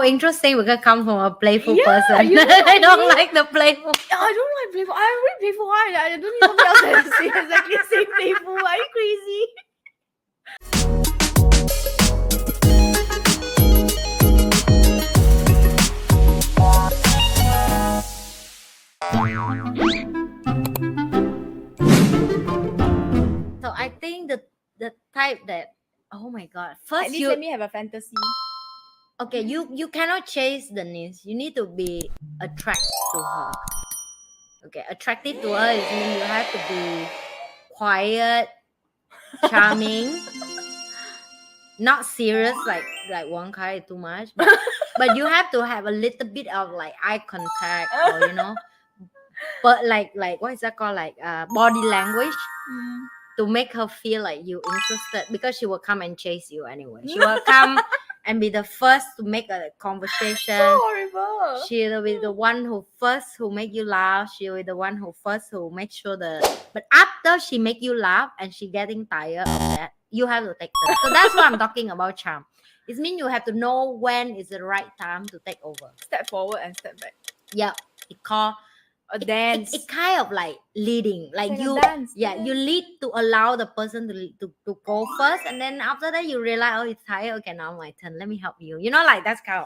interesting because come from a playful Yeah, person. you know what I don't I mean? like the playful. I don't like playful. I'm really playful. I don't need somebody else to say exactly the same playful. Are you crazy? So I think the type that, oh my god, At first least let me have a fantasy. okay, you cannot chase Denise. You need to be attracted to her. Okay, attractive to her is mean you have to be quiet, charming, not serious like one kind too much, but you have to have a little bit of like eye contact or but like what is that called, like body language to make her feel like you interested, because she will come and chase you anyway. She will come and be the first to make a conversation. So horrible. She'll be the one who first who make you laugh. She'll be the one who first who make sure but after she make you laugh and she getting tired of that, you have to take turn. So that's what I'm talking about charm. It means you have to know when is the right time to take over. Step forward and step back. Yeah, it called A dance. It kind of like leading, like It's you a dance. you lead to allow the person to go first, and then after that you realize, oh, it's tired, okay, now my turn, let me help you, like that's kind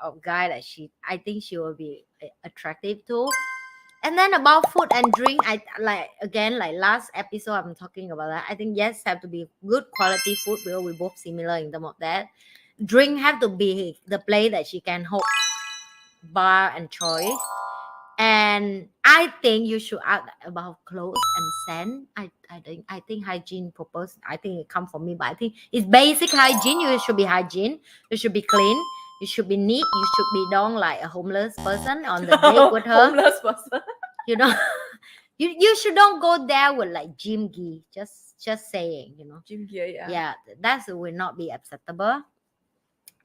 of guy that I think she will be attractive to. And then about food and drink, I like again like last episode I'm talking about that. I think yes, have to be good quality food because we both similar in terms of that. Drink have to be the place that she can hold bar and choice. And I think you should ask about clothes and scent. I think hygiene purpose. I think it come from me, but I think it's basic hygiene. You should be hygiene. You should be clean. You should be neat. You should be don't like a homeless person on the date with her. Homeless person. You should don't go there with like gym gear. Just saying, Gym gear, yeah. Yeah, that will not be acceptable.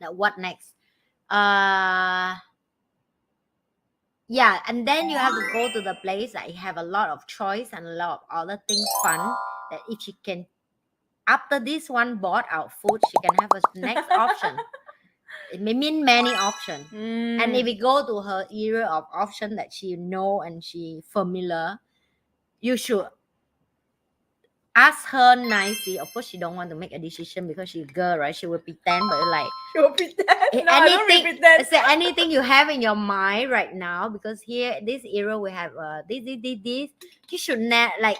Now what next? Yeah, and then you have to go to the place that you have a lot of choice and a lot of other things fun, that if she can, after this one bought out food, she can have a next option. It may mean many options. And if we go to her area of option that she know and she familiar, you should ask her nicely. Of course, she don't want to make a decision because she's a girl, right? She will pretend, but like She will pretend. No, I don't really pretend. Is there anything you have in your mind right now? Because here, this era, we have this. You should not like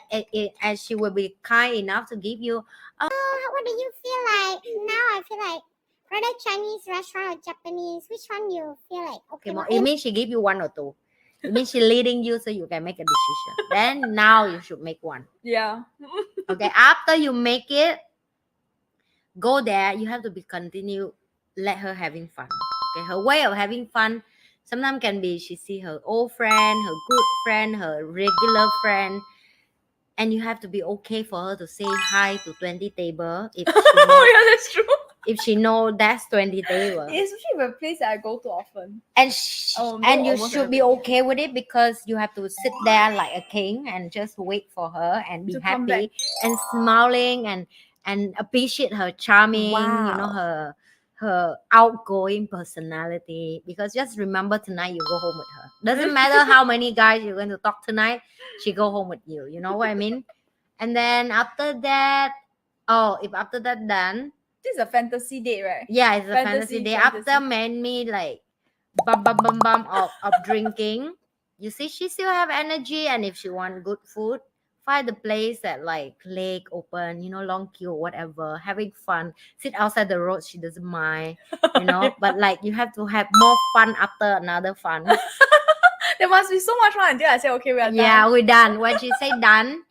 as she will be kind enough to give you. What do you feel like? Now I feel like rather Chinese restaurant or Japanese. Which one you feel like? Okay, it means she give you one or two. It means she leading you so you can make a decision. Then now you should make one. Yeah. Okay, after you make it, go there. You have to be continue. Let her having fun. Okay, her way of having fun sometimes can be she see her old friend, her good friend, her regular friend, and you have to be okay for her to say hi to 20 table if she Yeah, that's true. if she know that's 20 table. Especially a place that I go to often. And you should be okay with it, because you have to sit there like a king and just wait for her and be To come back. happy and smiling and appreciate her charming, Wow. her outgoing personality. Because just remember, tonight you go home with her. Doesn't matter how many guys you're going to talk tonight, she go home with you. You know what I mean? And then after that, if after that done, This is a fantasy date, right? yeah, it's a fantasy day. After me like bum of drinking, you see, she still have energy, and if she want good food, find the place that like lake open, long queue or whatever, having fun, sit outside the road, she doesn't mind, but like you have to have more fun after another fun. There must be so much fun until I say, okay, we are done. Yeah, we're done. When she say done,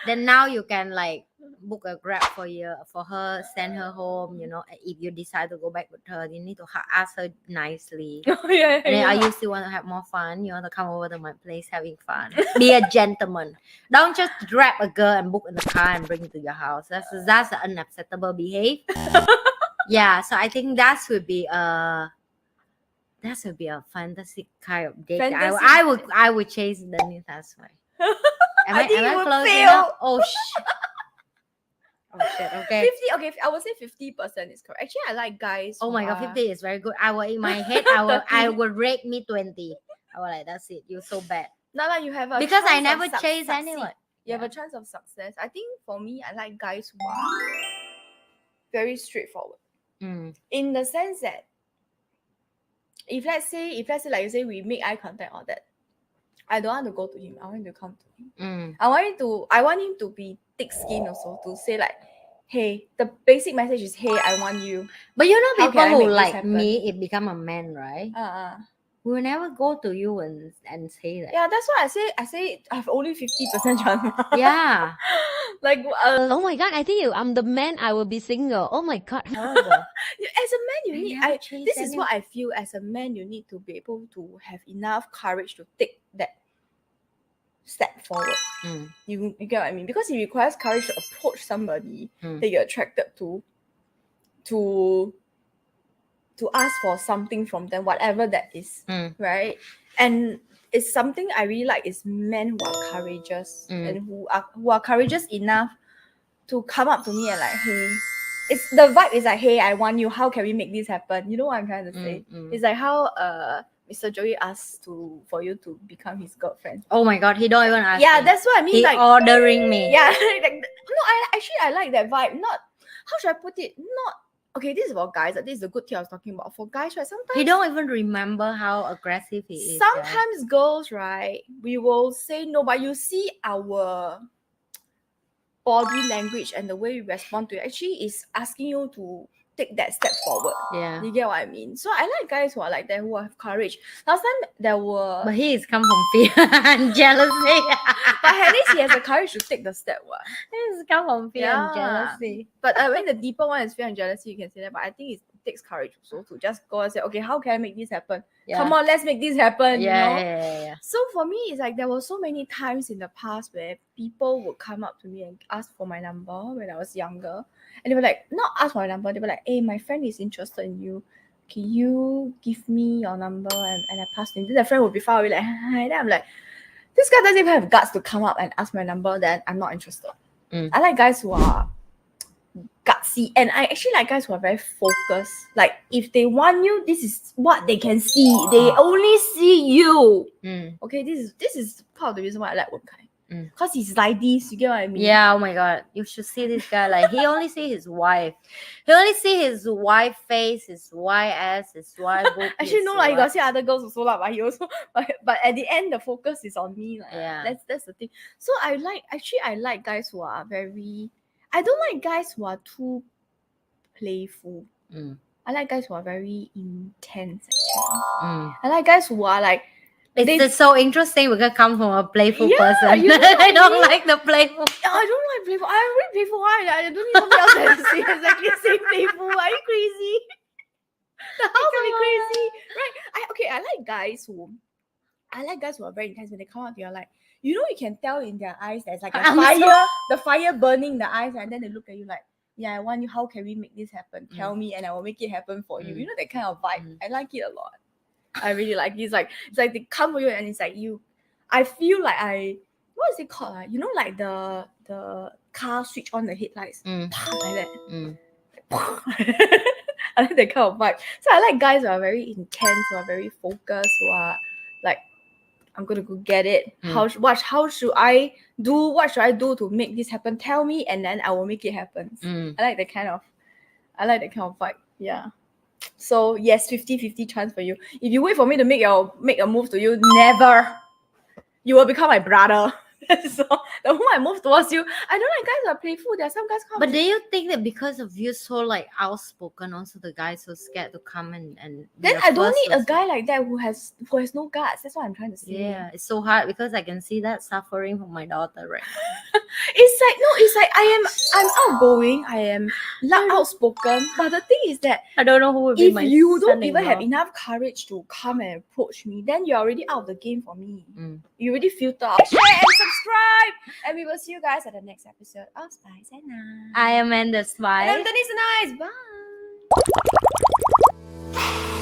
then now you can like book a Grab for her, send her home. If you decide to go back with her, you need to ask her nicely. Yeah. And then, are you still want to have more fun? You want to come over to my place having fun? Be a gentleman. Don't just grab a girl and book in the car and bring it to your house. That's an unacceptable behavior. Yeah, so I think that would be a fantastic kind of date. I would chase Denise that way. Am I close enough? Oh shit. Oh shit. Okay. 50, okay, I would say 50% is correct. Actually, I like guys. Oh who my god, are- 50 is very good. I will in my head, I would rate me 20. I was like, that's it. You're so bad. Nala, you have a Because I chance never of chase succeed. anyone. You have a chance of success. I think for me, I like guys who are very straightforward. In the sense that if let's say like you say we make eye contact or that, I don't want to go to him. I want him to come to him. I want him to be thick skin also, to say like, hey, the basic message is, hey, I want you. But you know, How people can I who make this like happen? me, it become a man, right? Will never go to you and say that. Yeah, that's why I say I have only 50% chance. Yeah. Like Oh my god, I think I'm the man, I will be single. Oh my god. Horrible. as a man, you I need. never chase This is what I feel. As a man, you need to be able to have enough courage to take that step forward. You get what I mean? Because it requires courage to approach somebody that you're attracted to ask for something from them, whatever that is, right? And it's something I really like is men who are courageous and who are courageous enough to come up to me and like, hey, it's the vibe is like, hey, I want you. How can we make this happen? You know what I'm trying to say? It's like how Mr. Joey asked for you to become his girlfriend. Oh my god, he don't even ask. Yeah, me. that's what I mean. He like ordering me. yeah, like no, I like that vibe. Not how should I put it? Not okay. This is about guys. This is the good thing I was talking about. For guys, right? Sometimes He don't even remember how aggressive he is. sometimes girls, right? We will say no, but you see our body language and the way we respond to it actually is asking you to take that step forward. Yeah. You get what I mean? So I like guys who are like that, who have courage. Last time there were, But he is come from fear and jealousy. but at least he has the courage to take the step. What? He's come from fear and Yeah. jealousy. But when the deeper one is fear and jealousy, you can say that. But I think it takes courage also to just go and say, okay, how can I make this happen? Yeah. Come on, let's make this happen. Yeah, you know? yeah. So for me, it's like there were so many times in the past where people would come up to me and ask for my number when I was younger. And they were like, not ask for my number, they were like, hey, my friend is interested in you. Can you give me your number? And I passed him. Then the friend would be far away, like, hi. Then I'm like, this guy doesn't even have guts to come up and ask my number, then I'm not interested. I like guys who are gutsy, and I actually like guys who are very focused. Like if they want you, this is what they can see. They only see you. Okay, this is part of the reason why I like Wen Kai. Because he's like this, you get what I mean? Yeah, oh my god. You should see this guy. Like he only see his wife. He only see his wife face, his wife ass, his wife boob. Actually, no, like you got see other girls also, but he also but at the end the focus is on me. Like, Yeah. That's the thing. So I like guys who are very, I don't like guys who are too playful. I like guys who are very intense actually. I like guys who are like It's so interesting because come from a playful person. you know what I I don't mean? like the playful. I don't like playful. I'm really playful. I don't need somebody else to say exactly the same playful. Are you crazy? The house will be crazy, right? I like guys who are very intense when they come out. They're like, you know, you can tell in their eyes there's like the fire burning the eyes, and then they look at you like, yeah, I want you. How can we make this happen? Tell me, and I will make it happen for you. You know that kind of vibe. I like it a lot. I really like it. It's like they come for you, and it's like you. I feel like what is it called? You know, like the car switch on the headlights, like that. I like that kind of vibe. So I like guys who are very intense, who are very focused, who are like, I'm gonna go get it. How should I do? What should I do to make this happen? Tell me, and then I will make it happen. I like that kind of vibe. Yeah. So yes, 50-50 chance for you. If you wait for me to make a move to you, never. You will become my brother. So the moment I move towards you, I don't like guys who are playful. There are some guys come. But do you think that because of you so like outspoken, also the guys so scared to come and be then the I don't first need a person? guy like that who has no guts. That's what I'm trying to say. Yeah, it's so hard because I can see that suffering from my daughter right now. It's like I'm outgoing, I am outspoken, but the thing is that I don't know who will be if my you don't even son-in-law. have enough courage to come and approach me, then you're already out of the game for me. You already filter out. Share and subscribe, and we will see you guys at the next episode of Spice and Nice. I am Amanda And Spice. I'm Denise and Nice. Bye.